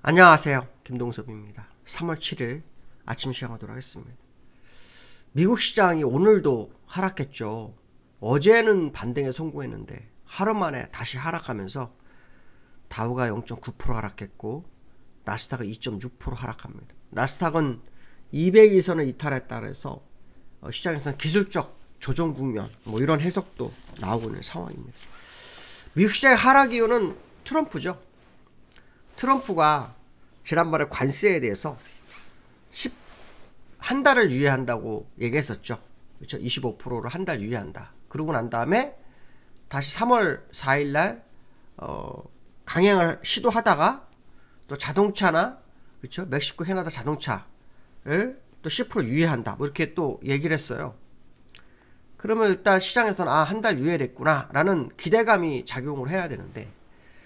안녕하세요. 김동섭입니다. 3월 7일 아침 시작하도록 하겠습니다. 미국 시장이 오늘도 하락했죠. 어제는 반등에 성공했는데 하루 만에 다시 하락하면서 다우가 0.9% 하락했고 나스닥은 2.6% 하락합니다. 나스닥은 200일선을 이탈했다 그래서 시장에서는 기술적 조정 국면 이런 해석도 나오고 있는 상황입니다. 미국 시장의 하락 이유는 트럼프죠. 트럼프가 지난번에 관세에 대해서 한 달을 유예한다고 얘기했었죠. 그렇죠? 25%를 한 달 유예한다. 그러고 난 다음에 다시 3월 4일 날 강행을 시도하다가 또 자동차나 그렇죠? 멕시코, 캐나다 자동차를 또 10% 유예한다. 이렇게 또 얘기를 했어요. 그러면 일단 시장에서는 한 달 유예됐구나 라는 기대감이 작용을 해야 되는데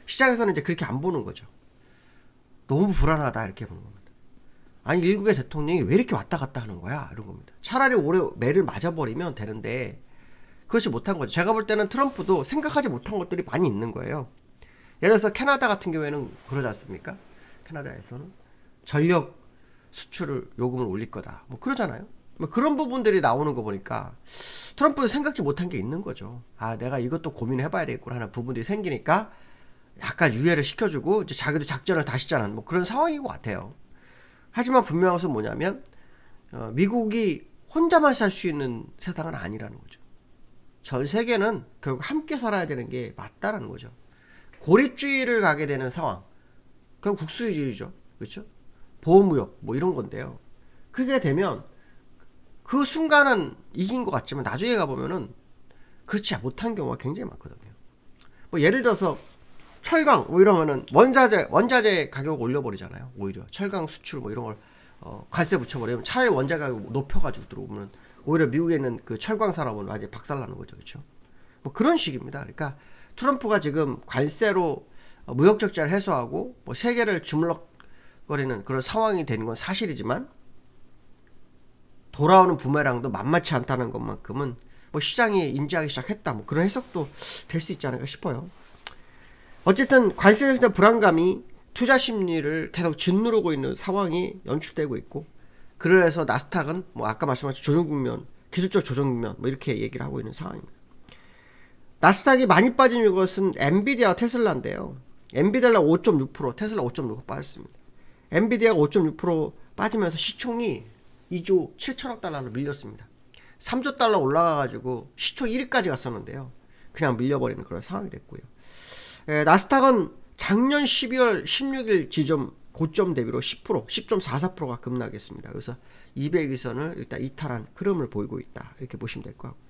시장에서는 이제 그렇게 안 보는 거죠. 너무 불안하다 이렇게 보는 겁니다. 아니 일국의 대통령이 왜 이렇게 왔다 갔다 하는 거야 이런 겁니다. 차라리 올해 매를 맞아버리면 되는데 그렇지 못한 거죠. 제가 볼 때는 트럼프도 생각하지 못한 것들이 많이 있는 거예요. 예를 들어서 캐나다 같은 경우에는 그러지 않습니까? 캐나다에서는 전력 수출을 요금을 올릴 거다 그러잖아요. 그런 부분들이 나오는 거 보니까 트럼프도 생각지 못한 게 있는 거죠. 내가 이것도 고민해봐야 되겠구나 하는 부분들이 생기니까 약간 유예를 시켜주고 이제 자기도 작전을 다시 짜는 그런 상황인 것 같아요. 하지만 분명한 것은 뭐냐면 미국이 혼자만 살 수 있는 세상은 아니라는 거죠. 전 세계는 결국 함께 살아야 되는 게 맞다라는 거죠. 고립주의를 가게 되는 상황, 결국 국수주의죠, 그렇죠? 보호무역 이런 건데요. 그렇게 되면 그 순간은 이긴 것 같지만 나중에 가보면은 그렇지 못한 경우가 굉장히 많거든요. 예를 들어서 철강 이러면은 원자재 가격 올려버리잖아요. 오히려 철강 수출 이런 걸 관세 붙여버리면 차라리 원자 가격 높여가지고 들어오면 오히려 미국에 있는 그 철강 산업은 완전히 박살나는 거죠, 그렇죠? 그런 식입니다. 그러니까 트럼프가 지금 관세로 무역 적자를 해소하고 세계를 주물럭거리는 그런 상황이 되는 건 사실이지만 돌아오는 부메랑도 만만치 않다는 것만큼은 시장이 인지하기 시작했다 그런 해석도 될 수 있지 않을까 싶어요. 어쨌든 관세에 대한 불안감이 투자 심리를 계속 짓누르고 있는 상황이 연출되고 있고 그래서 나스닥은 아까 말씀하신 조정 국면, 기술적 조정 국면 이렇게 얘기를 하고 있는 상황입니다. 나스닥이 많이 빠진 것은 엔비디아와 테슬라인데요. 엔비디아가 5.6%, 테슬라 5.6% 빠졌습니다. 엔비디아가 5.6% 빠지면서 시총이 2조 7천억 달러로 밀렸습니다. 3조 달러 올라가가지고 시총 1위까지 갔었는데요. 그냥 밀려버리는 그런 상황이 됐고요. 나스닥은 작년 12월 16일 지점 고점 대비로 10.44%가 급락했습니다. 그래서 200일선을 일단 이탈한 흐름을 보이고 있다. 이렇게 보시면 될 것 같고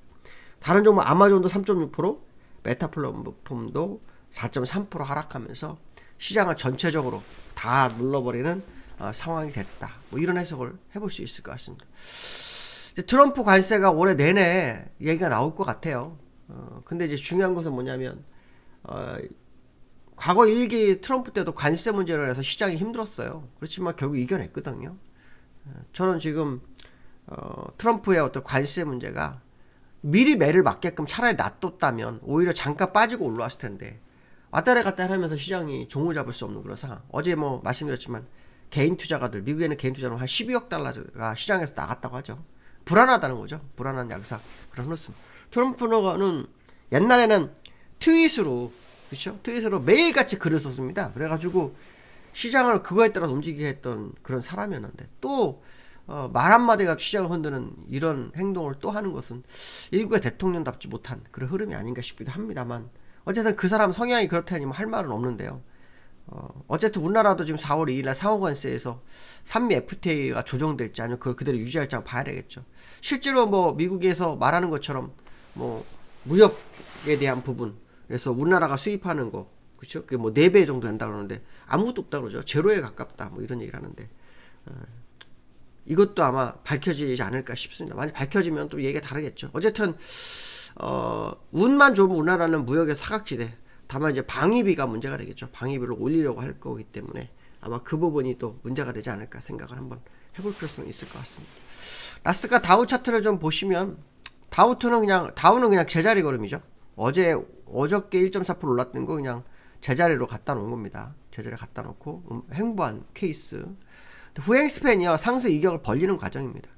다른 종목 아마존도 3.6%, 메타플랫폼도 4.3% 하락하면서 시장을 전체적으로 다 눌러버리는 상황이 됐다. 이런 해석을 해볼 수 있을 것 같습니다. 트럼프 관세가 올해 내내 얘기가 나올 것 같아요. 근데 이제 중요한 것은 뭐냐면 과거 1기 트럼프 때도 관세 문제로 해서 시장이 힘들었어요. 그렇지만 결국 이겨냈거든요. 저는 지금 트럼프의 어떤 관세 문제가 미리 매를 맞게끔 차라리 놔뒀다면 오히려 잠깐 빠지고 올라왔을 텐데 왔다 갔다 하면서 시장이 종을 잡을 수 없는 그런 상황. 어제 말씀드렸지만 개인 투자가들, 미국에는 개인 투자는 한 12억 달러가 시장에서 나갔다고 하죠. 불안하다는 거죠. 불안한 양상 그런 흐름. 트럼프는 옛날에는 트윗으로 그렇죠? 트윗으로 매일같이 글을 썼습니다. 그래가지고 시장을 그거에 따라 움직이게 했던 그런 사람이었는데 또 말 한마디가 시장을 흔드는 이런 행동을 또 하는 것은 일국의 대통령답지 못한 그런 흐름이 아닌가 싶기도 합니다만 어쨌든 그 사람 성향이 그렇다니 할 말은 없는데요. 어쨌든 우리나라도 지금 4월 2일날 상호관세에서 한미 FTA가 조정될지 아니면 그걸 그대로 유지할지 한번 봐야 되겠죠. 실제로 미국에서 말하는 것처럼 무역에 대한 부분 그래서 우리나라가 수입하는 거 그렇죠? 그게 4배 정도 된다 그러는데 아무것도 없다 그러죠. 제로에 가깝다 이런 얘기를 하는데 이것도 아마 밝혀지지 않을까 싶습니다. 만약 밝혀지면 또 얘기가 다르겠죠. 어쨌든 운만 좋으면 우리나라는 무역의 사각지대. 다만 이제 방위비가 문제가 되겠죠. 방위비를 올리려고 할 거기 때문에 아마 그 부분이 또 문제가 되지 않을까 생각을 한번 해볼 필요성이 있을 것 같습니다. 나스닥과 다우 차트를 좀 보시면 다우는 그냥 제자리 걸음이죠. 어저께 1.4% 올랐던 거 그냥 제자리로 갖다 놓은 겁니다. 제자리에 갖다 놓고 횡보한 케이스. 후행스팬이요 상승 이격을 벌리는 과정입니다.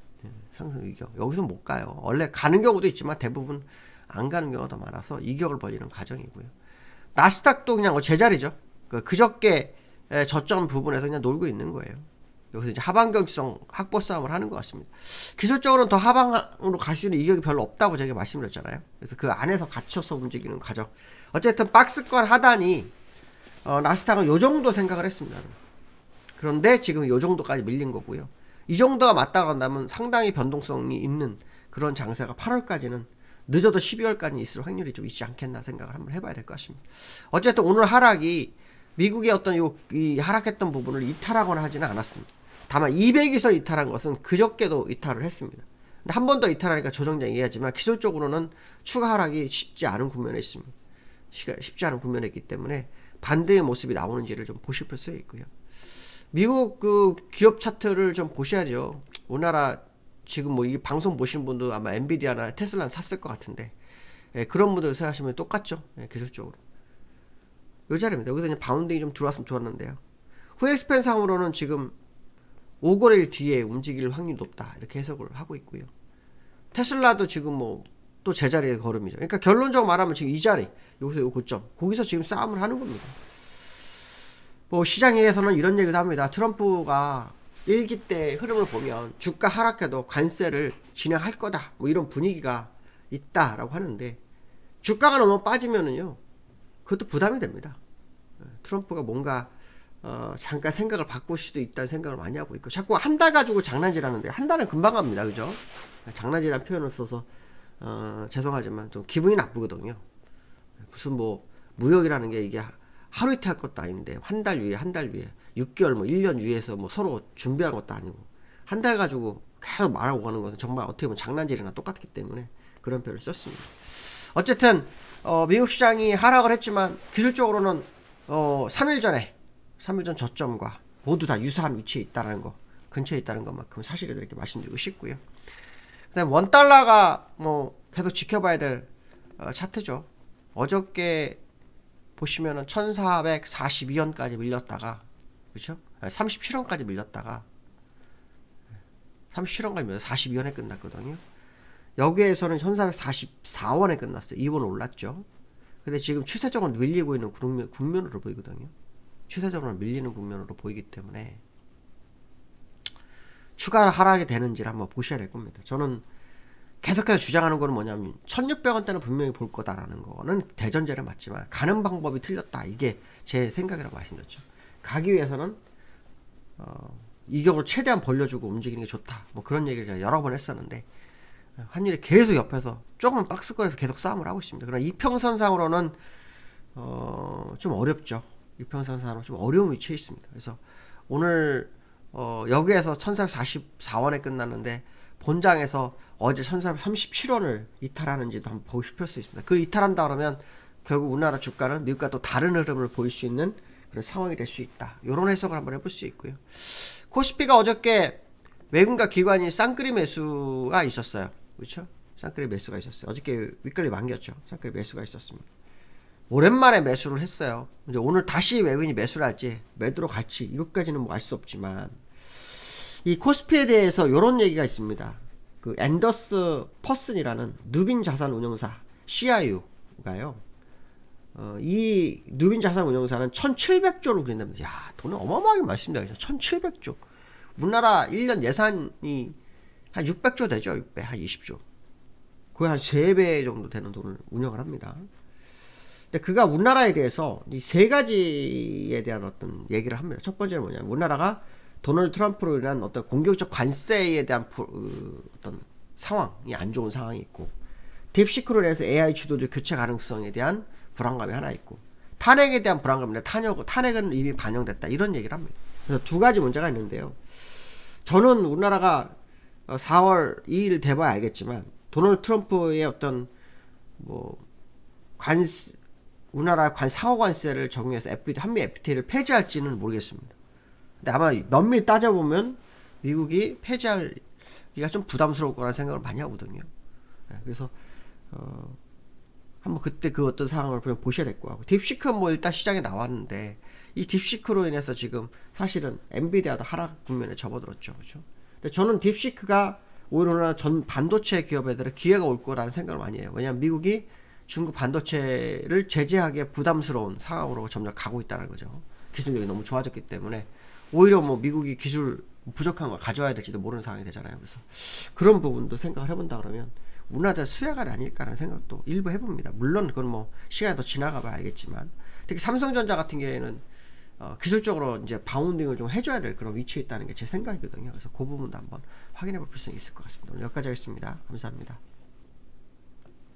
상승 이격 여기서 못 가요. 원래 가는 경우도 있지만 대부분 안 가는 경우가 더 많아서 이격을 벌리는 과정이고요. 나스닥도 그냥 제자리죠. 그저께 저점 부분에서 그냥 놀고 있는 거예요. 여기서 이제 하방 경지성 확보 싸움을 하는 것 같습니다. 기술적으로는 더 하방으로 갈 수 있는 이격이 별로 없다고 제가 말씀드렸잖아요. 그래서 그 안에서 갇혀서 움직이는 과정. 어쨌든 박스권 하단이 나스닥은 요 정도 생각을 했습니다. 그런데 지금 요 정도까지 밀린 거고요. 이 정도가 맞다고 한다면 상당히 변동성이 있는 그런 장세가 8월까지는 늦어도 12월까지 있을 확률이 좀 있지 않겠나 생각을 한번 해봐야 될 것 같습니다. 어쨌든 오늘 하락이 미국의 어떤 이 하락했던 부분을 이탈하거나 하지는 않았습니다. 다만 200에서 이탈한 것은 그저께도 이탈을 했습니다. 근데 한 번 더 이탈하니까 조정장 얘기하지만 기술적으로는 추가 하락이 쉽지 않은 국면에 있습니다. 쉽지 않은 국면에 있기 때문에 반대의 모습이 나오는지를 좀 보실 필요가 있고요. 미국 그 기업 차트를 좀 보셔야죠. 우리나라 지금 뭐 이 방송 보시는 분도 아마 엔비디아나 테슬라는 샀을 것 같은데 그런 분들 생각하시면 똑같죠. 기술적으로. 요 자리입니다. 여기서 이제 바운딩이 좀 들어왔으면 좋았는데요. 후엑스펜 상으로는 지금 5거래일 뒤에 움직일 확률이 높다 이렇게 해석을 하고 있고요. 테슬라도 지금 뭐 또 제자리의 걸음이죠. 그러니까 결론적으로 말하면 지금 이 자리 여기서 요 고점 거기서 지금 싸움을 하는 겁니다. 뭐 시장에서는 이런 얘기도 합니다. 트럼프가 1기 때 흐름을 보면 주가 하락해도 관세를 진행할 거다 뭐 이런 분위기가 있다라고 하는데 주가가 너무 빠지면은요 그것도 부담이 됩니다. 트럼프가 뭔가 잠깐 생각을 바꿀 수도 있다는 생각을 많이 하고 있고 자꾸 한 달 가지고 장난질하는데 한 달은 금방 갑니다. 그죠? 장난질이라는 표현을 써서 죄송하지만 좀 기분이 나쁘거든요. 무슨 뭐 무역이라는 게 이게 하루 이틀 할 것도 아닌데 한 달 위에 6개월 뭐 1년 위에서 뭐 서로 준비한 것도 아니고 한 달 가지고 계속 말하고 가는 것은 정말 어떻게 보면 장난질이나 똑같기 때문에 그런 표현을 썼습니다. 어쨌든 미국 시장이 하락을 했지만 기술적으로는 3일 전 저점과 모두 다 유사한 위치에 있다는 거 근처에 있다는 것만큼 사실을 이렇게 말씀드리고 싶고요. 그다음 원달러가 뭐 계속 지켜봐야 될 차트죠. 어저께 보시면은 1442원까지 밀렸다가 그렇죠? 37원까지 밀렸다가 37원까지 밀려서 42원에 끝났거든요. 여기에서는 1444원에 끝났어요. 2원 올랐죠. 근데 지금 추세적으로 밀리고 있는 국면으로 보이거든요. 추세적으로 밀리는 국면으로 보이기 때문에 추가 하락이 되는지를 한번 보셔야 될 겁니다. 저는 계속해서 주장하는 거는 뭐냐면 1600원대는 분명히 볼 거다라는 거는 대전제는 맞지만 가는 방법이 틀렸다. 이게 제 생각이라고 말씀드렸죠. 가기 위해서는 이격을 최대한 벌려주고 움직이는 게 좋다. 뭐 그런 얘기를 제가 여러 번 했었는데 환율이 계속 옆에서 조금 박스권에서 계속 싸움을 하고 있습니다. 그러나 이평선상으로는 좀 어렵죠. 이평선상으로 좀 어려운 위치에 있습니다. 그래서 오늘 여기에서 1444원에 끝났는데 본장에서 어제 1437원을 이탈하는지도 한번 보실 필요가 있습니다. 그 이탈한다 그러면 결국 우리나라 주가는 미국과 또 다른 흐름을 보일 수 있는 그런 상황이 될 수 있다. 이런 해석을 한번 해볼 수 있고요. 코스피가 어저께 외국인과 기관이 쌍끌이 매수가 있었어요. 그렇죠? 쌍끌이 매수가 있었어요. 어저께 윗걸리 만겼죠. 쌍끌이 매수가 있었습니다. 오랜만에 매수를 했어요. 이제 오늘 다시 외국인이 매수를 할지 매도로 갈지 이것까지는 뭐 알 수 없지만 이 코스피에 대해서 이런 얘기가 있습니다. 그 앤더스 퍼슨이라는 누빈 자산 운용사 CIU가요. 이 누빈 자산 운용사는 1700조를 그린답니다. 야, 돈을 어마어마하게 많이 씁니다. 1700조. 우리나라 1년 예산이 한 600조 되죠. 600, 한 20조. 거의 한 3배 정도 되는 돈을 운영을 합니다. 근데 그가 우리나라에 대해서 이 세 가지에 대한 어떤 얘기를 합니다. 첫 번째는 뭐냐면 우리나라가 도널드 트럼프로 인한 어떤 공격적 관세에 대한 어떤 상황이 안 좋은 상황이 있고 딥시크로 인해서 AI 주도주 교체 가능성에 대한 불안감이 하나 있고 탄핵에 대한 불안감인데 탄핵은 이미 반영됐다 이런 얘기를 합니다. 그래서 두 가지 문제가 있는데요. 저는 우리나라가 4월 2일 돼봐야 알겠지만 도널드 트럼프의 어떤 뭐 우리나라 상호 관세를 적용해서 한미 FTA를 폐지할지는 모르겠습니다. 근데 아마 면밀히 따져보면 미국이 폐지하기가 좀 부담스러울 거라는 생각을 많이 하거든요. 그래서 한번 그때 그 어떤 상황을 보셔야 될 것 같고 딥시크 뭐 일단 시장에 나왔는데 이 딥시크로 인해서 지금 사실은 엔비디아도 하락 국면에 접어들었죠. 그렇죠? 근데 저는 딥시크가 오히려 전 반도체 기업애들은 기회가 올 거라는 생각을 많이 해요. 왜냐하면 미국이 중국 반도체를 제재하기에 부담스러운 상황으로 점점 가고 있다는 거죠. 기술력이 너무 좋아졌기 때문에 오히려 뭐 미국이 기술 부족한 걸 가져와야 될지도 모르는 상황이 되잖아요. 그래서 그런 부분도 생각을 해본다 그러면 우리나라 수혜가 아닐까라는 생각도 일부 해봅니다. 물론 그건 뭐 시간이 더 지나가봐야 알겠지만 특히 삼성전자 같은 경우에는 기술적으로 이제 바운딩을 좀 해줘야 될 그런 위치에 있다는 게 제 생각이거든요. 그래서 그 부분도 한번 확인해 볼 필요성이 있을 것 같습니다. 오늘 여기까지 하겠습니다. 감사합니다.